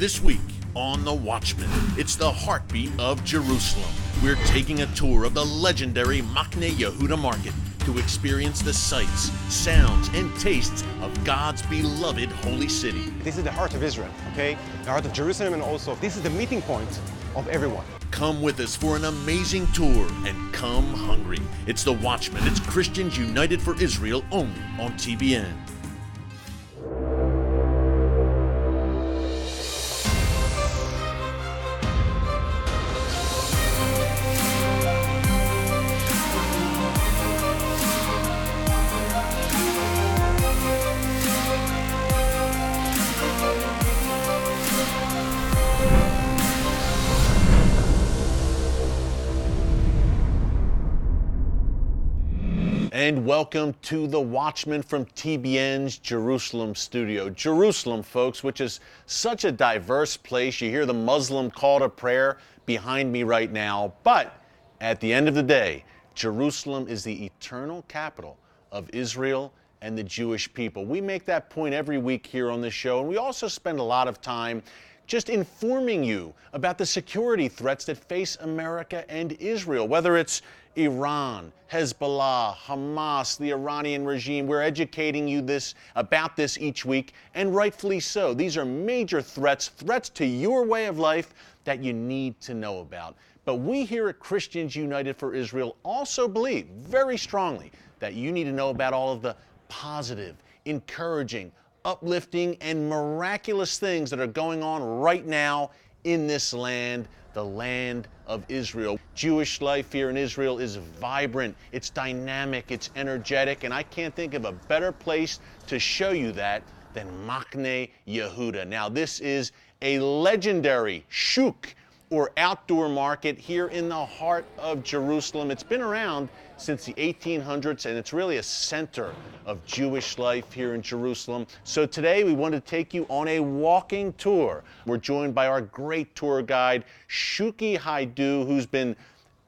This week on The Watchman, it's the heartbeat of Jerusalem. We're taking a tour of the legendary Machne Yehuda market to experience the sights, sounds, and tastes of God's beloved holy city. This is the heart of Israel, okay? The heart of Jerusalem, and also this is the meeting point of everyone. Come with us for an amazing tour and come hungry. It's The Watchman. It's Christians United for Israel only on TBN. And welcome to The Watchman from TBN's Jerusalem studio. Jerusalem, folks, which is such a diverse place. You hear the Muslim call to prayer behind me right now. But at the end of the day, Jerusalem is the eternal capital of Israel and the Jewish people. We make that point every week here on this show, and we also spend a lot of time just informing you about the security threats that face America and Israel, whether it's Iran, Hezbollah, Hamas, the Iranian regime. We're educating you about this each week, and rightfully so. These are major threats to your way of life that you need to know about. But we here at Christians United for Israel also believe very strongly that you need to know about all of the positive, encouraging, uplifting, and miraculous things that are going on right now in this land, the land of Israel. Jewish life here in Israel is vibrant, it's dynamic, it's energetic, and I can't think of a better place to show you that than Machne Yehuda. Now, this is a legendary shuk, or outdoor market here in the heart of Jerusalem. It's been around since the 1800s, and it's really a center of Jewish life here in Jerusalem. So today we want to take you on a walking tour. We're joined by our great tour guide, Shuki Haidu, who's been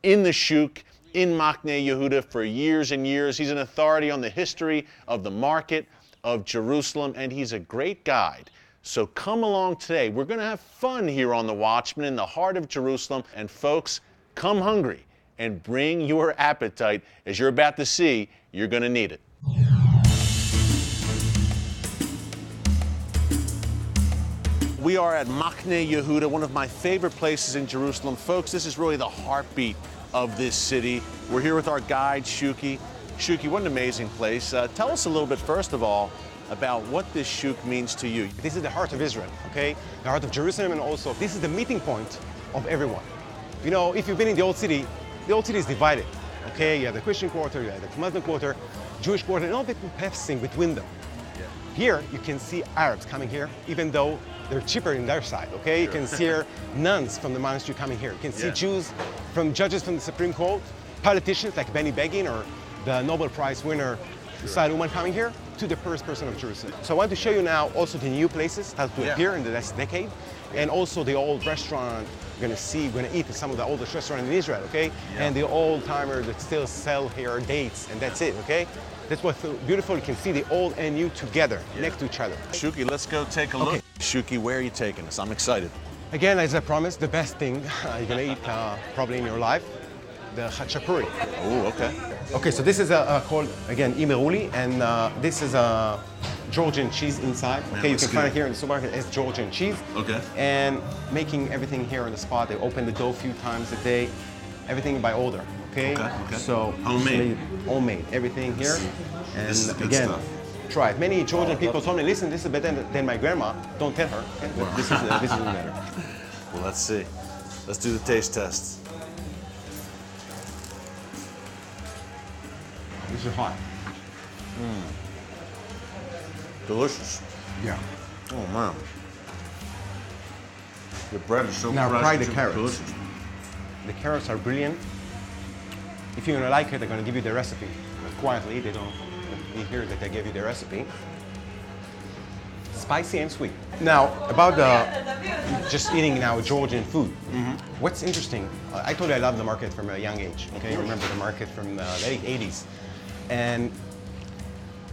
in the shuk in Machne Yehuda for years and years. He's an authority on the history of the market of Jerusalem, and he's a great guide. So come along today. We're going to have fun here on The Watchman in the heart of Jerusalem. And folks, come hungry and bring your appetite. As you're about to see, you're going to need it. We are at Machne Yehuda, one of my favorite places in Jerusalem. Folks, this is really the heartbeat of this city. We're here with our guide, Shuki. Shuki, what an amazing place. Tell us a little bit, first of all, about what this shuk means to you. This is the heart of Israel, okay? The heart of Jerusalem, and also this is the meeting point of everyone. You know, if you've been in the old city is divided, okay? You have the Christian quarter, you have the Muslim quarter, Jewish quarter, and all people passing between them. Yeah. Here, you can see Arabs coming here, even though they're cheaper in their side, okay? Sure. You can see nuns from the monastery coming here. You can see Jews judges from the Supreme Court, politicians like Benny Begin or the Nobel Prize winner Salomon coming here, to the first person of Jerusalem. So I want to show you now also the new places that will appear in the last decade, and also the old restaurant. We're gonna eat at some of the oldest restaurants in Israel, okay? And the old timers that still sell here dates, and that's it, okay? That's what's so beautiful. You can see the old and new together next to each other. Shuki, let's go take a look. Shuki, where are you taking us? I'm excited. Again, as I promised, the best thing you're gonna eat probably in your life, the chachapuri. Oh, okay. Okay, so this is called, again, imeruli, and this is a Georgian cheese inside. Okay, you can find it here in the supermarket as Georgian cheese. Okay. And making everything here on the spot. They open the dough a few times a day, everything by order. Okay. So homemade, everything here. And this is good again, stuff. Try it. Many Georgian people told me, listen, this is better than my grandma. Don't tell her. Okay? But this is better. Well, let's see. Let's do the taste test. This is hot. Delicious. Yeah. Oh, man. The bread is so now fresh. try the carrots. Delicious. The carrots are brilliant. If you're gonna like it, they're gonna give you the recipe. Quietly, they don't hear that they gave you the recipe. Spicy and sweet. Now, about just eating now Georgian food. What's interesting, I told you I love the market from a young age. Okay, I remember the market from the late 80s. And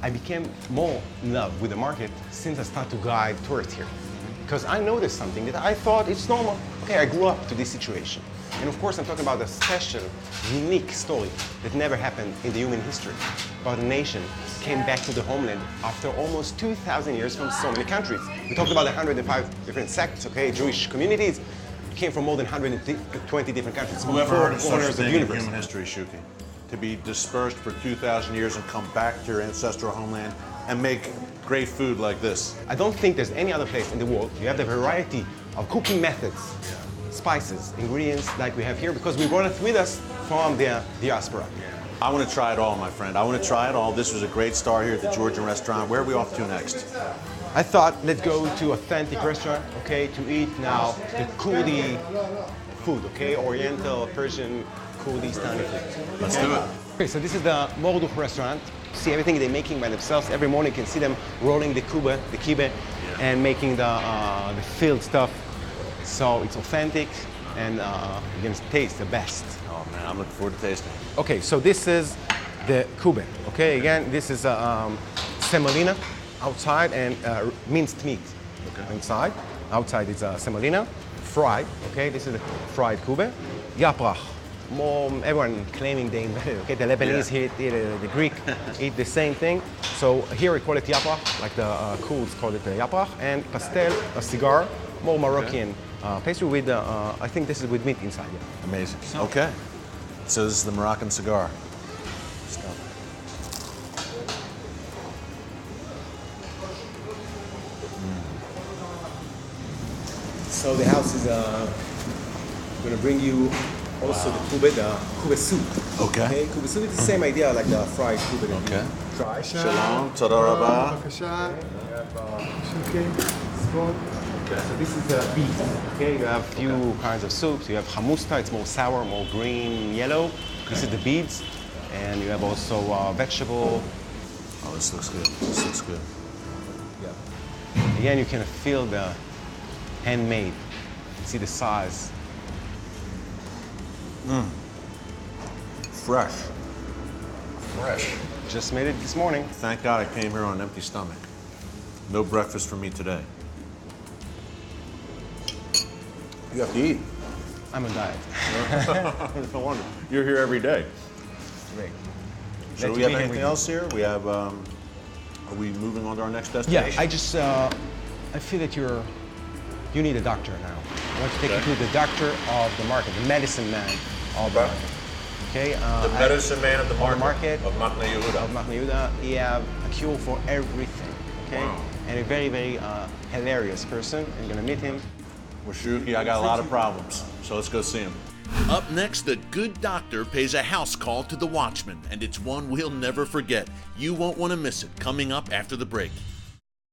I became more in love with the market since I started to guide tourists here. because I noticed something that I thought it's normal. Okay, I grew up to this situation. And of course, I'm talking about a special, unique story that never happened in the human history, about a nation came back to the homeland after almost 2,000 years from so many countries. We talked about 105 different sects, okay, Jewish communities came from more than 120 different countries. Whoever heard of such a corners of the thing in universe. human history, Shuki? To be dispersed for 2,000 years and come back to your ancestral homeland and make great food like this. I don't think there's any other place in the world you have the variety of cooking methods, spices, ingredients like we have here, because we brought it with us from the diaspora. I want to try it all, my friend. I want to try it all. This was a great start here at the Georgian restaurant. Where are we off to next? I thought, let's go to authentic restaurant, okay, to eat now the Kurdi food, okay, Oriental, Persian, Kurdistani food. Let's do it. Okay, so this is the Morduk restaurant. See everything they're making by themselves. Every morning you can see them rolling the kibbeh, and making the filled stuff. So it's authentic, and you're gonna taste the best. Oh man, I'm looking forward to tasting. Okay, so this is the kibbeh. Okay, again, this is semolina outside and minced meat inside. Outside is semolina, fried. Okay, this is the fried kibbeh. Yaprach. More everyone claiming they invented. Okay, the Lebanese eat it, the Greek eat the same thing. So here we call it yaprach, like the Kurds call it yaprach, and pastel, a cigar, more Moroccan pastry with I think this is with meat inside. Yeah. Amazing. Okay. So this is the Moroccan cigar. So the house is going to bring you also the kibbeh soup. Okay. Kibbeh soup is the same idea like the fried kibbeh that Okay. you try. Shalom, tada rabah. So this is the beef. Okay, you have a few kinds of soups. You have hamusta, it's more sour, more green, yellow. This is the beads, and you have also vegetable. Oh, this looks good. This looks good. Yeah. Again, you can feel the handmade. You see the size. Fresh. Fresh. Just made it this morning. Thank God I came here on an empty stomach. No breakfast for me today. You have to eat. I'm on diet. No wonder. You're here every day. Great. So do we have anything else here? We have, are we moving on to our next destination? Yeah, I just, I feel that you need a doctor now. I want to take you to the doctor of the market, the medicine man of the market. Okay? The medicine man of the market of Machne Yehuda. Of Machne Yehuda. He have a cure for everything. Okay? Wow. And a very, very hilarious person. I'm gonna meet him. Well, Shuki, I got a lot of problems, so let's go see him. Up next, the good doctor pays a house call to the Watchman, and it's one we'll never forget. You won't want to miss it, coming up after the break.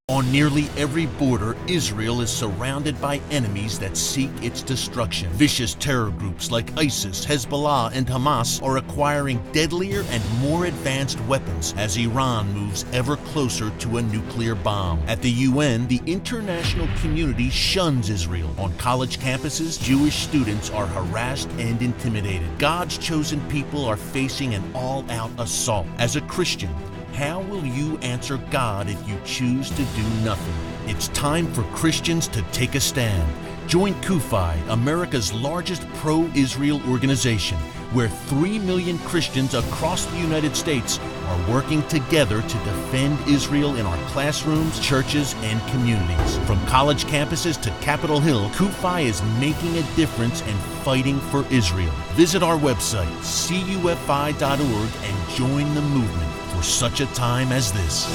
On nearly every border, Israel is surrounded by enemies that seek its destruction. Vicious terror groups like ISIS, Hezbollah, and Hamas are acquiring deadlier and more advanced weapons as Iran moves ever closer to a nuclear bomb. At the UN, the international community shuns Israel. On college campuses, Jewish students are harassed and intimidated. God's chosen people are facing an all-out assault. As a Christian, how will you answer God if you choose to do nothing? It's time for Christians to take a stand. Join CUFI, America's largest pro-Israel organization, where 3 million Christians across the United States are working together to defend Israel in our classrooms, churches, and communities. From college campuses to Capitol Hill, CUFI is making a difference and fighting for Israel. Visit our website, cufi.org, and join the movement for such a time as this.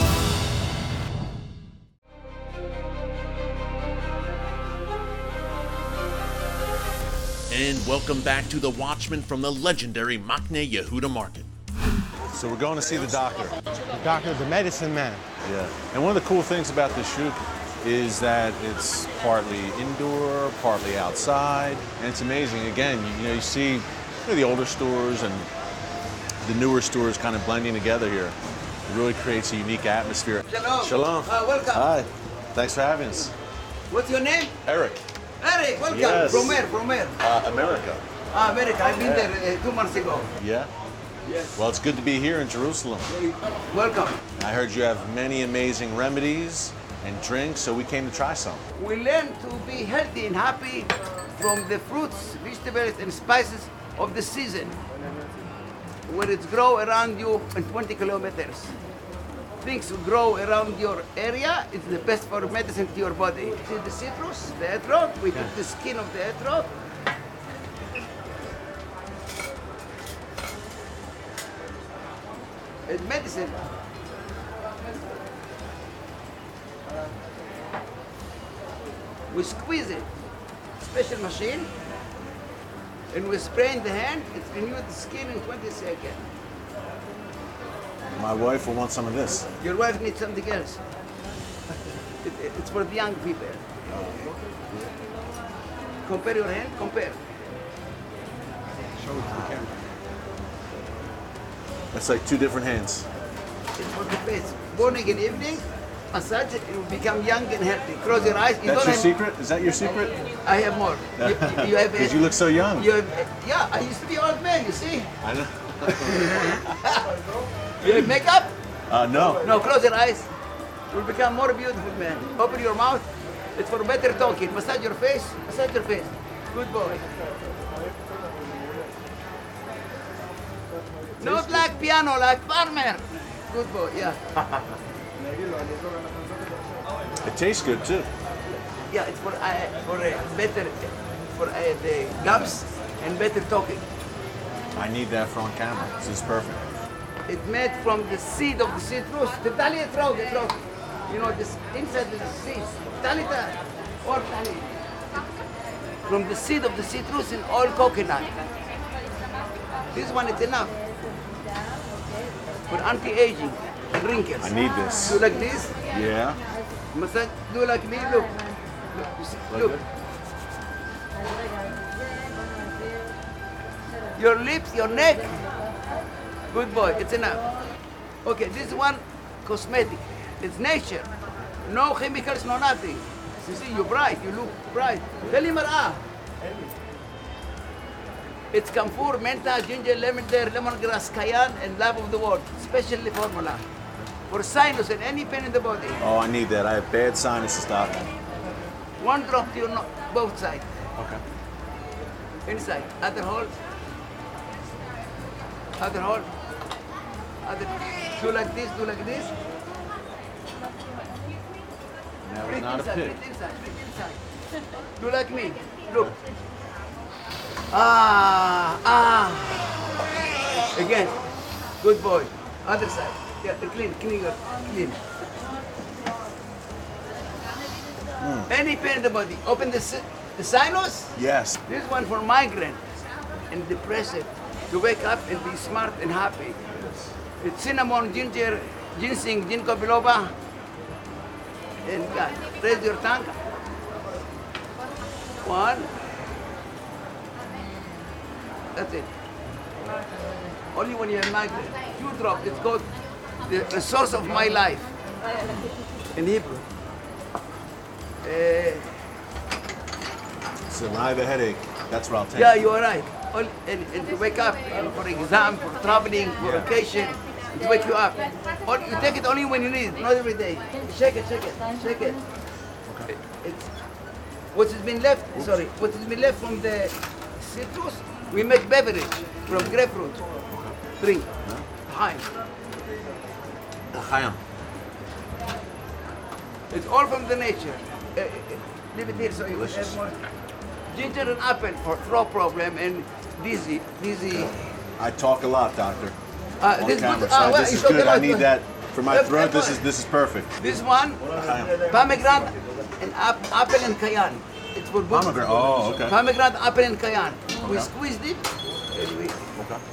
And welcome back to the Watchman from the legendary Machne Yehuda Market. So we're going to see the doctor. The doctor, the medicine man. Yeah. And one of the cool things about this shoot is that it's partly indoor, partly outside, and it's amazing. Again, you see the older stores and the newer stores kind of blending together here. It really creates a unique atmosphere. Shalom. Shalom. Welcome. Hi. Thanks for having us. What's your name? Erick. Erick, welcome. Yes. From where? From where? America. America. I've been there 2 months ago. Yeah? Yes. Well, it's good to be here in Jerusalem. Welcome. I heard you have many amazing remedies and drinks, so we came to try some. We learn to be healthy and happy from the fruits, vegetables, and spices of the season, where it's grow around you in 20 kilometers. Things grow around your area, it's the best for medicine to your body. See the citrus, the etrog, we took the skin of the etrog. It's medicine. We squeeze it, special machine, and we spray in the hand, it renews the skin in 20 seconds. My wife will want some of this. Your wife needs something else. It's for the young people. Compare your hand, compare. Show it to the camera. That's like two different hands. It's for the face. Morning and evening, massage it, you will become young and healthy. Close your eyes. That's your secret? Is that your secret? I have more. You have Because you look so young. Yeah, I used to be old man, you see. I know. You have makeup? No. No, close your eyes. You will become more beautiful man. Open your mouth. It's for better talking. Massage your face. Massage your face. Good boy. Not like piano, like farmer. Good boy, yeah. It tastes good too. Yeah, it's for better, for the gums and better talking. I need that for on camera. This is perfect. It's made from the seed of the citrus. תדע etrog. You know, this inside the seeds. Talita or tali. From the seed of the citrus and all coconut. This one is enough for anti-aging and wrinkles. I need this. Do like this. Yeah. Massage. Do like me. Look. You see? Look. Your lips, your neck. Good boy. It's enough. Okay, this one cosmetic. It's nature. No chemicals, no nothing. You see, you're bright. You look bright. Tell him It's camphor, menta, ginger, lavender, lemongrass, cayenne, and love of the world. Specially formula for sinus and any pain in the body. Oh, I need that. I have bad sinuses, Doc. One drop to your both sides. Okay. Inside. Other hole. Other hole. Other. Do like this. Do like this. Now it's Breathe not a inside. pig. Breathe inside. Breathe inside. Do like me. Look. Ah. Again. Good boy. Other side. Yeah, clean. Any pain in the body. Open the sinus. Yes. This one for migraine and depression. To wake up and be smart and happy. It's cinnamon, ginger, ginseng, ginkgo biloba. And raise your tongue. One. That's it. Only when you have migraine. 2 drops. It's called the source of my life in Hebrew. So when I have a headache, that's what I'll take. Yeah, you are right. And to wake up, and for exam, for traveling, for vacation, to wake you up. Or you take it only when you need it, not every day. Shake it. Okay. What has been left? Sorry, what has been left from the citrus? We make beverage from grapefruit. Drink. L'chaim. L'chaim. It's all from the nature. Leave it here so you can have more. Ginger and apple for throat problem and dizzy. I talk a lot, doctor. This On is camera. good. So Well, this you is talk good. a lot. I need that for my Yep, throat. yep. This is perfect. This one, pomegranate and apple and cayenne. It's for good. Pomegranate. Oh, okay. Pomegranate, apple and cayenne. We squeezed it and we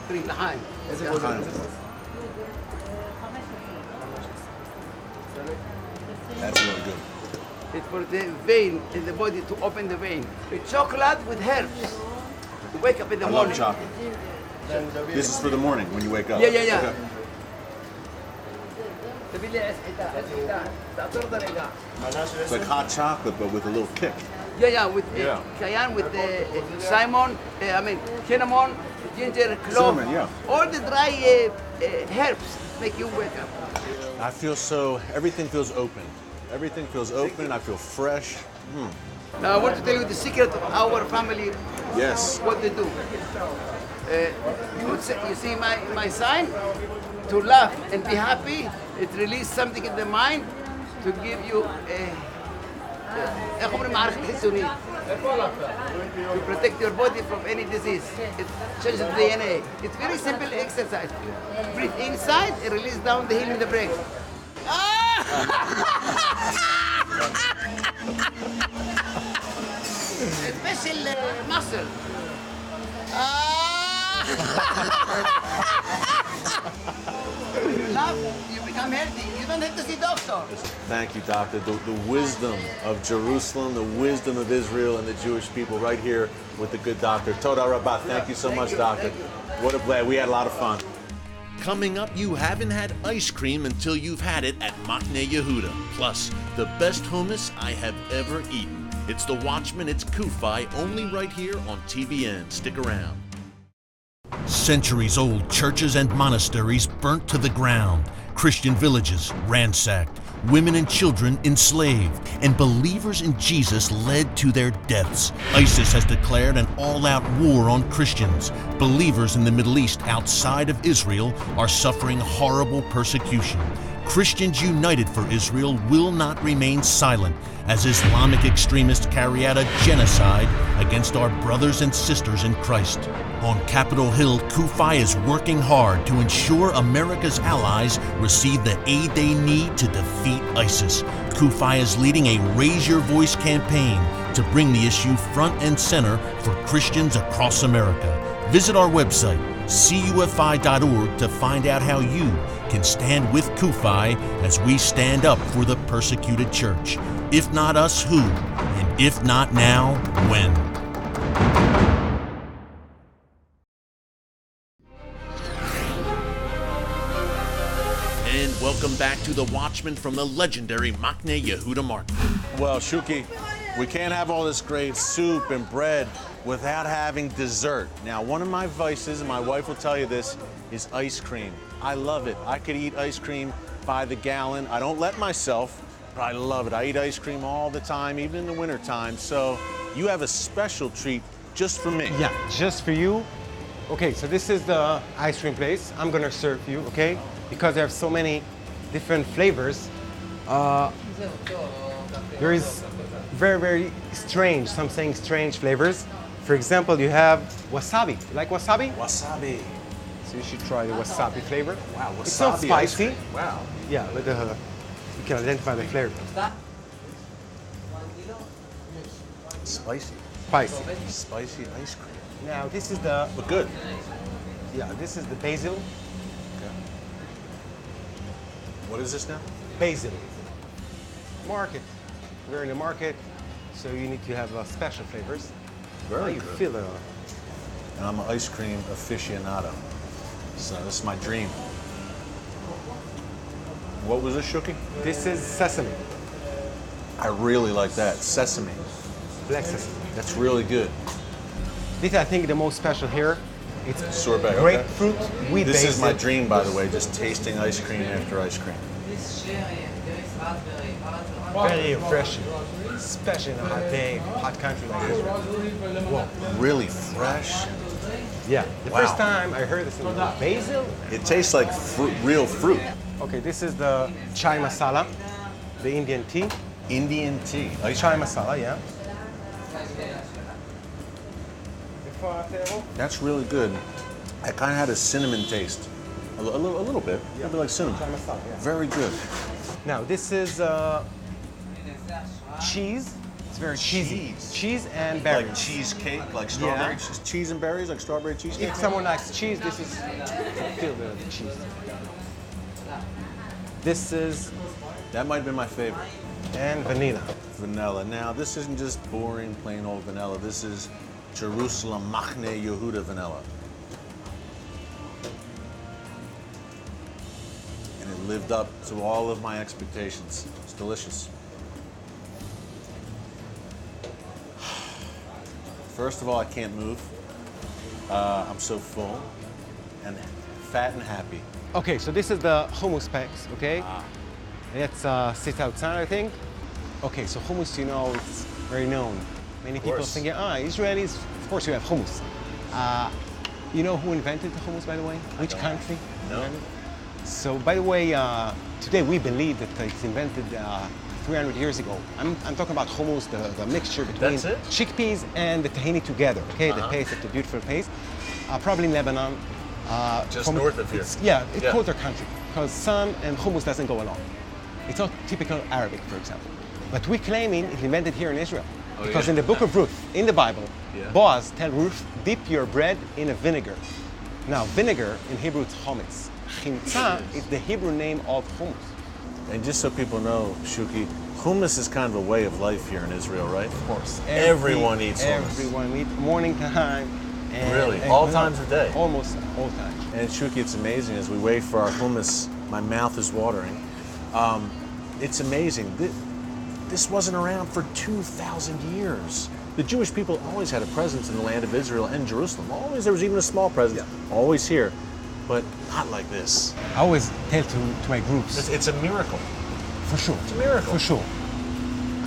drink l'chaim. L'chaim. That's really good. It's for the vein in the body to open the vein. It's chocolate with herbs. To wake up in the I morning. love chocolate. This is for the morning when you wake up. Yeah. Okay. It's like hot chocolate, but with a little kick. Yeah, with Yeah. cayenne, with cinnamon, ginger, clove. Cinnamon, yeah. All the dry herbs make you wake up. I feel so, everything feels open. Everything feels open. I feel fresh. Now I want to tell you the secret of our family. Yes. What they do. You see my sign? To laugh and be happy. It releases something in the mind to give you to protect your body from any disease. It changes the DNA. It's very simple exercise. Breathe inside and release down the heel in the brain. A special muscle. Laugh, you become healthy. You don't have to see doctor. Thank you, Doctor. The wisdom of Jerusalem, the wisdom of Israel and the Jewish people right here with the good doctor. Toda Rabbah. Thank you so much, Doctor. What a blast. We had a lot of fun. Coming up, you haven't had ice cream until you've had it at Machne Yehuda. Plus, the best hummus I have ever eaten. It's the Watchman, it's Kufi, only right here on TBN. Stick around. Centuries-old churches and monasteries burnt to the ground, Christian villages ransacked, women and children enslaved, and believers in Jesus led to their deaths. ISIS has declared an all-out war on Christians. Believers in the Middle East outside of Israel are suffering horrible persecution. Christians united for Israel will not remain silent as Islamic extremists carry out a genocide against our brothers and sisters in Christ. On Capitol Hill, Kufi is working hard to ensure America's allies receive the aid they need to defeat ISIS. Kufi is leading a Raise Your Voice campaign to bring the issue front and center for Christians across America. Visit our website, cufi.org, to find out how you can stand with Kufi as we stand up for the persecuted church. If not us, who? And if not now, when? And welcome back to The Watchman from the legendary Machne Yehuda Market. Well, Shuki, we can't have all this great soup and bread without having dessert. Now, one of my vices, and my wife will tell you this, is ice cream. I love it. I could eat ice cream by the gallon. I don't let myself, but I love it. I eat ice cream all the time, even in the wintertime. So you have a special treat just for me. Yeah, just for you. Okay, so this is the ice cream place. I'm gonna serve you, okay? Because there are so many different flavors. There is very, very strange, some saying strange flavors. For example, you have wasabi. You like wasabi? Wasabi. So you should try the wasabi flavor. Wow, wasabi. It's not spicy. Wow. Yeah, look at her. You can identify the flavor. Spicy. Spicy. Spicy ice cream. Now this is the, But good. yeah, this is the basil. Okay. What is this now? Basil. Market. We're in the market, so you need to have special flavors. Very How you good. feel it? And I'm an ice cream aficionado. So this is my dream. What was this, Shuki? This is sesame, I really like that. Sesame. black sesame. That's really good. This I think the most special here. It's Sorbet. Okay. grapefruit with This is basil. my dream, by the way, just tasting ice cream after ice cream. Very refreshing, especially in a hot day, hot country like Israel. Whoa. Really fresh. Yeah. The Wow. first time I heard this, basil. It tastes like fruit, real fruit. Okay, this is the chai masala, the Indian tea. Indian tea. Ice Chai masala, yeah. That's really good. I kind of had a cinnamon taste. A little bit. A little bit like cinnamon. Chai masala, yeah. Very good. Now this is cheese. It's very cheesy. Cheese. Cheese and berries. Like cheesecake, like strawberry Yeah. cheese and berries, like strawberry cheesecake. If someone likes cheese, this is feel the cheese. This is That might have been my favorite. and vanilla. Vanilla. Now, this isn't just boring, plain old vanilla. This is Jerusalem Machne Yehuda vanilla. And it lived up to all of my expectations. It's delicious. First of all, I can't move. I'm so full and fat and happy. Okay, so this is the hummus packs, okay? Let's sit outside, I think. Okay, so hummus, you know, it's very known. Many people course. think, Israelis, of course you have hummus. You know who invented the hummus, by the way? Which country? No. So, by the way, today we believe that it's invented 300 years ago. I'm talking about hummus, the mixture between That's it? chickpeas and the tahini together, okay? The paste, the beautiful paste. Probably in Lebanon. Just north of here. It's Yeah. colder country, because sun and hummus doesn't go along. It's not typical Arabic, for example. But we claiming it's invented here in Israel. Oh, Because yeah? in the book of Ruth, in the Bible, Yeah. Boaz tell Ruth, dip your bread in a vinegar. Now, vinegar in Hebrew it's chometz. Chimtza is the Hebrew name of hummus. And just so people know, Shuki, hummus is kind of a way of life here in Israel, right? Of course. Everyone eats hummus. Everyone eats morning time. And, Really? All times of day? Almost all times. And Shuki, it's amazing as we wait for our hummus. My mouth is watering. It's amazing. This wasn't around for 2,000 years. The Jewish people always had a presence in the land of Israel and Jerusalem. Always, there was even a small presence. Always here, but not like this. I always tell to my groups, It's a miracle. for sure. It's a miracle. For sure.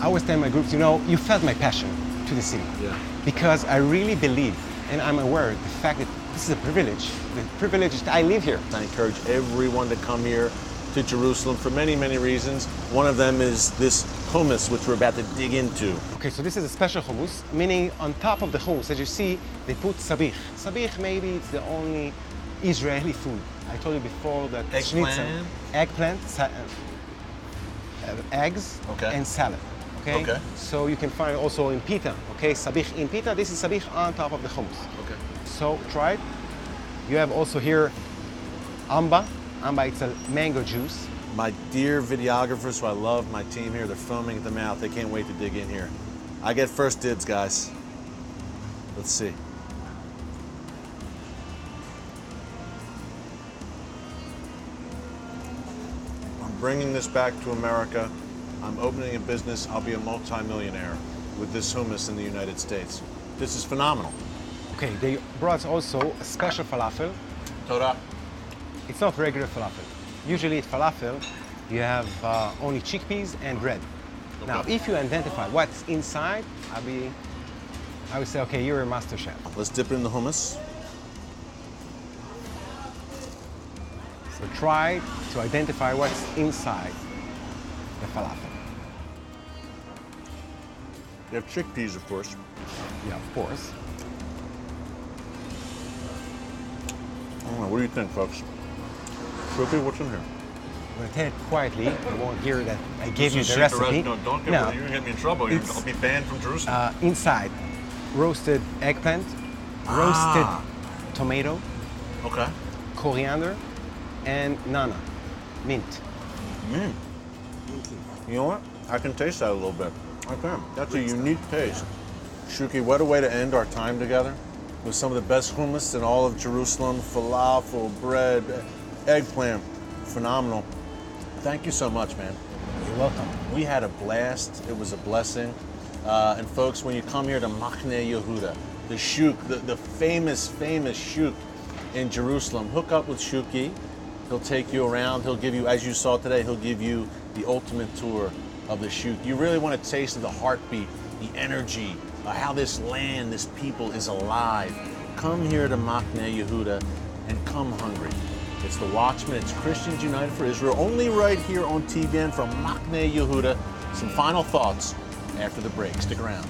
I always tell my groups, you know, you felt my passion to the city. Yeah. Because I really believe, and I'm aware of the fact that this is a privilege. The privilege is that I live here. I encourage everyone to come here to Jerusalem for many, many reasons. One of them is this hummus, which we're about to dig into. Okay, so this is a special hummus, meaning on top of the hummus, as you see, they put sabich. Sabich, maybe it's the only Israeli food. I told you before that Eggplant? eggplant, eggs, Okay. and salad. Okay? Okay. So you can find also in pita. Okay, sabich in pita. This is sabich on top of the hummus. Okay. So try it. You have also here amba. Amba, it's a mango juice. My dear videographers, who I love, my team here, they're foaming at the mouth. They can't wait to dig in here. I get first dibs, guys. Let's see. I'm bringing this back to America. I'm opening a business. I'll be a multi-millionaire with this hummus in the United States. This is phenomenal. Okay, they brought also a special falafel. Toda. It's not regular falafel. Usually at falafel, you have only chickpeas and bread. Now, if you identify what's inside, I would say, okay, you're a master chef. Let's dip it in the hummus. So try to identify what's inside the falafel. You have chickpeas, of course. Yeah, of course. I don't know. What do you think, folks? Shuki, what's in here? I'm going to tell it quietly. I won't hear that I gave you the Secret recipe. No, don't give No, me. You're gonna get me in trouble. it's- I'll be banned from Jerusalem. inside, roasted eggplant, roasted tomato, Okay. coriander, and nana, mint. You know what? I can taste that a little bit. I can. That's a unique taste. Shuki, what a way to end our time together with some of the best hummus in all of Jerusalem. Falafel, bread, eggplant. Phenomenal. Thank you so much, man. You're welcome. We had a blast. It was a blessing. And folks, when you come here to Machne Yehuda, the shuk, the famous shuk in Jerusalem, hook up with Shuki. He'll take you around. He'll give you, as you saw today, he'll give you the ultimate tour of the shuk. You really want to taste the heartbeat, the energy, how this land, this people is alive. Come here to Machne Yehuda and come hungry. It's the Watchman. It's Christians United for Israel. Only right here on TBN from Machne Yehuda. Some final thoughts after the break. Stick around.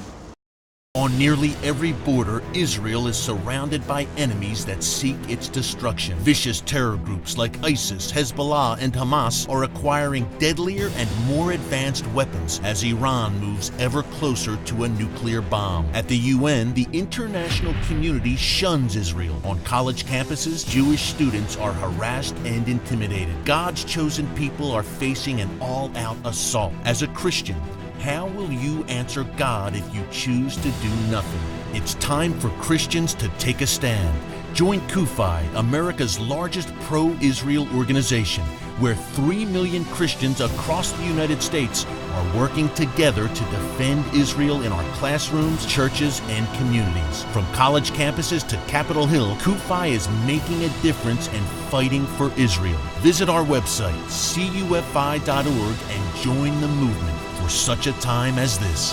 On nearly every border, Israel is surrounded by enemies that seek its destruction. Vicious terror groups like ISIS, Hezbollah, and Hamas are acquiring deadlier and more advanced weapons as Iran moves ever closer to a nuclear bomb. At the UN, the international community shuns Israel. On college campuses, Jewish students are harassed and intimidated. God's chosen people are facing an all-out assault. As a Christian, how will you answer God if you choose to do nothing? It's time for Christians to take a stand. Join CUFI, America's largest pro-Israel organization. where 3 million Christians across the United States are working together to defend Israel in our classrooms, churches, and communities. From college campuses to Capitol Hill, CUFI is making a difference and fighting for Israel. Visit our website, cufi.org, and join the movement for such a time as this.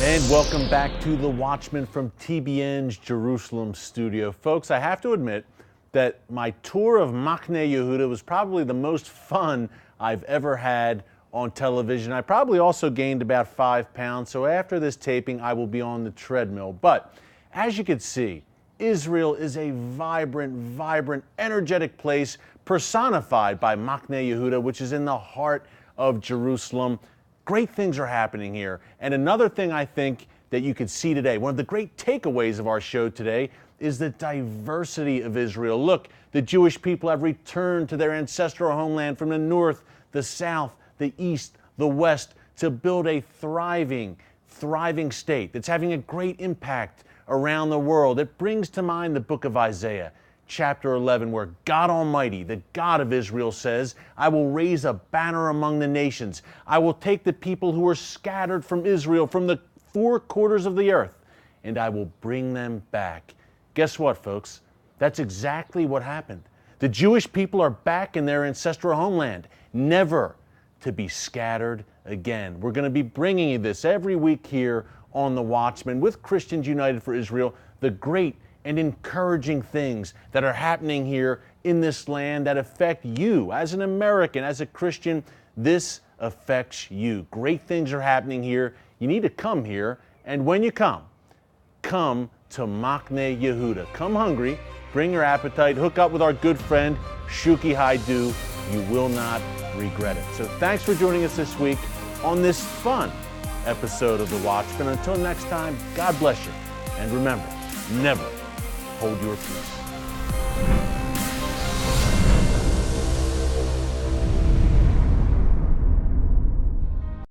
And welcome back to the Watchman from TBN's Jerusalem studio. Folks, I have to admit that my tour of Machne Yehuda was probably the most fun I've ever had on television. I probably also gained about 5 pounds, so after this taping, I will be on the treadmill. But as you can see, Israel is a vibrant, energetic place personified by Machne Yehuda, which is in the heart of Jerusalem. Great things are happening here. And another thing I think that you could see today, one of the great takeaways of our show today, is the diversity of Israel. Look, the Jewish people have returned to their ancestral homeland from the north, the south, the east, the west, to build a thriving state that's having a great impact around the world. It brings to mind the book of Isaiah, chapter 11, where God Almighty, the God of Israel, says, I will raise a banner among the nations. I will take the people who are scattered from Israel, from the 4 quarters of the earth, and I will bring them back. Guess what, folks? That's exactly what happened. The Jewish people are back in their ancestral homeland, never to be scattered again. We're going to be bringing you this every week here on The Watchman with Christians United for Israel, the great and encouraging things that are happening here in this land that affect you as an American, as a Christian. This affects you. Great things are happening here. You need to come here, and when you come to Machne Yehuda. Come hungry, bring your appetite, hook up with our good friend Shuki Haidu. You will not regret it. So thanks for joining us this week on this fun episode of The Watchman. Until next time, God bless you. And remember, never hold your peace.